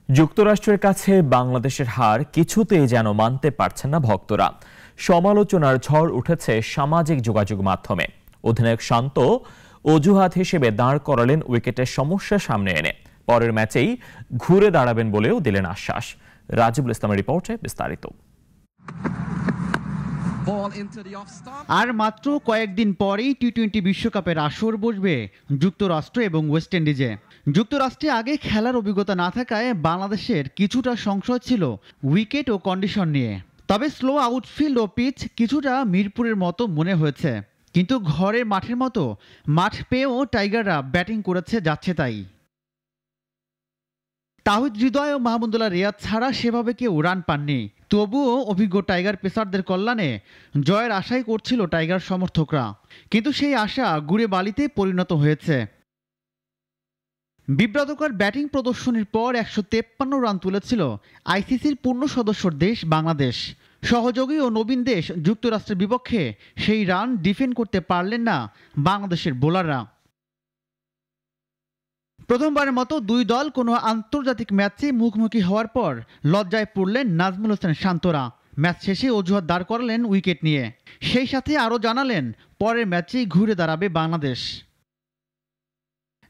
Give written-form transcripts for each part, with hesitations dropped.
যুক্তরাষ্ট্রের কাছে বাংলাদেশের হার কিছুতেই যেন মানতে পারছেন না ভক্তরা। সমালোচনার ঝড় উঠেছে সামাজিক যোগাযোগ মাধ্যমে। অধিনায়ক শান্ত অজুহাত হিসেবে দাঁড় করালেন উইকেটের সমস্যা সামনে এনে। পরের ম্যাচেই ঘুরে দাঁড়াবেন বলেও দিলেন আশ্বাস। রাজিবুল ইসলামের রিপোর্টে বিস্তারিত। আর মাত্র কয়েকদিন পরেই টি-20 বিশ্বকাপের আসর বসবে যুক্তরাষ্ট্র এবং ওয়েস্ট ইন্ডিজে। যুক্তরাষ্ট্রে আগে খেলার অভিজ্ঞতা না থাকায় বাংলাদেশের কিছুটা সংশয় ছিল উইকেট ও কন্ডিশন নিয়ে। তবে স্লো আউটফিল্ড ও পিচ কিছুটা মিরপুরের মতো মনে হয়েছে, কিন্তু ঘরের মাঠের মতো মাঠ পেয়েও টাইগাররা ব্যাটিং করেছে যাচ্ছে তাই। তাহিদ হৃদয় ও মাহমুদুল্লাহ রিয়াদ ছাড়া সেভাবে কেউ রান পাননি। তবুও অভিজ্ঞ টাইগার পেসারদের কল্যাণে জয়ের আশাই করছিল টাইগার সমর্থকরা, কিন্তু সেই আশা গুড়ে বালিতে পরিণত হয়েছে। বিব্রতকর ব্যাটিং প্রদর্শনীর পর 153 রান তুলেছিল আইসিসির পূর্ণ সদস্য দেশ বাংলাদেশ। সহযোগী ও নবীন দেশ যুক্তরাষ্ট্রের বিপক্ষে সেই রান ডিফেন্ড করতে পারলেন না বাংলাদেশের বোলাররা। প্রথমবারের মতো দুই দল কোনো আন্তর্জাতিক ম্যাচে মুখোমুখি হওয়ার পর লজ্জায় পড়লেন নাজমুল হোসেন শান্তরা। ম্যাচ শেষে অজুহাত দাঁড় করালেন উইকেট নিয়ে। সেই সাথে আরও জানালেন পরের ম্যাচেই ঘুরে দাঁড়াবে বাংলাদেশ।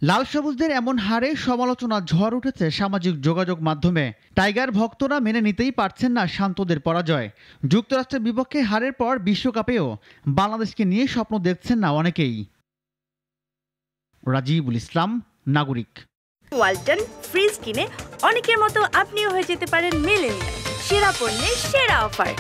লাল সবুজদের এমন হারে সমালোচনার ঝড় উঠেছে সামাজিক যোগাযোগ মাধ্যমে। টাইগার ভক্তরা মেনে নিতেই পারছেন না শান্তদের পরাজয়। যুক্তরাষ্ট্রের বিপক্ষে হারের পর বিশ্বকাপেও বাংলাদেশকে নিয়ে স্বপ্ন দেখছেন না অনেকেই। রাজিবুল ইসলাম, নাগরিক। ওয়ালটন ফ্রিজ কিনে অনেকের মতো আপনিও হয়ে যেতে পারেন মিলেনিয়াল। সেরা পণ্যের সেরা অফার।